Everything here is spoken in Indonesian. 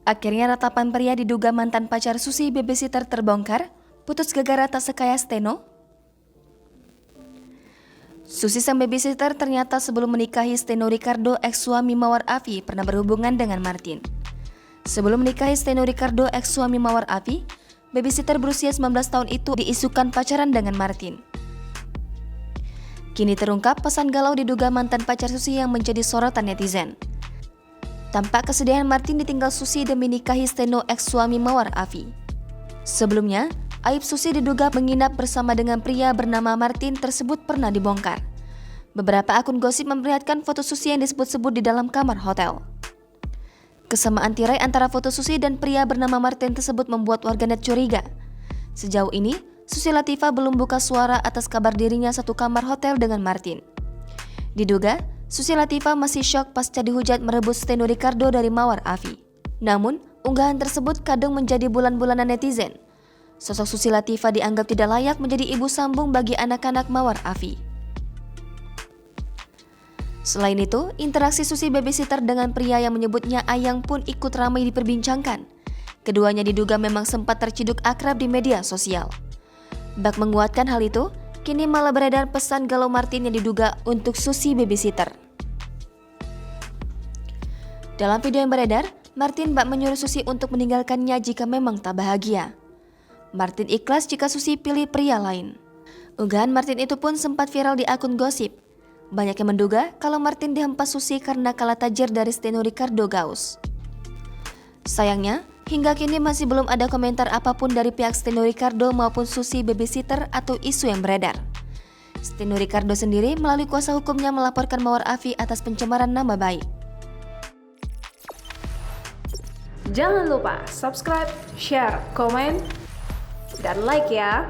Akhirnya ratapan pria diduga mantan pacar Susi babysitter terbongkar, putus gegara tak sekaya Steno. Susi sang babysitter ternyata sebelum menikahi Steno Ricardo, ex-suami Mawar Afi, pernah berhubungan dengan Martin. Sebelum menikahi Steno Ricardo, ex-suami Mawar Afi, babysitter berusia 19 tahun itu diisukan pacaran dengan Martin. Kini terungkap pesan galau diduga mantan pacar Susi yang menjadi sorotan netizen. Tampak kesedihan Martin ditinggal Susi demi nikahi Steno, ex-suami Mawar Afi. Sebelumnya, aib Susi diduga menginap bersama dengan pria bernama Martin tersebut pernah dibongkar. Beberapa akun gosip memperlihatkan foto Susi yang disebut-sebut di dalam kamar hotel. Kesamaan tirai antara foto Susi dan pria bernama Martin tersebut membuat warganet curiga. Sejauh ini, Susi Latifah belum buka suara atas kabar dirinya satu kamar hotel dengan Martin. Diduga, Susi Latifah masih syok pasca dihujat merebut Steno Ricardo dari Mawar Afi. Namun, unggahan tersebut kadang menjadi bulan-bulanan netizen. Sosok Susi Latifah dianggap tidak layak menjadi ibu sambung bagi anak-anak Mawar Afi. Selain itu, interaksi Susi babysitter dengan pria yang menyebutnya Ayang pun ikut ramai diperbincangkan. Keduanya diduga memang sempat terciduk akrab di media sosial. Bak menguatkan hal itu, kini malah beredar pesan galau Martin yang diduga untuk Susi babysitter. Dalam video yang beredar, Martin bak menyuruh Susi untuk meninggalkannya jika memang tak bahagia. Martin ikhlas jika Susi pilih pria lain. Unggahan Martin itu pun sempat viral di akun gosip. Banyak yang menduga kalau Martin dihempas Susi karena kalah tajir dari Steno Ricardo Gaus. Sayangnya, hingga kini masih belum ada komentar apapun dari pihak Steno Ricardo maupun Susi babysitter atau isu yang beredar. Steno Ricardo sendiri melalui kuasa hukumnya melaporkan Mawar Afi atas pencemaran nama baik. Jangan lupa subscribe, share, komen, dan like ya!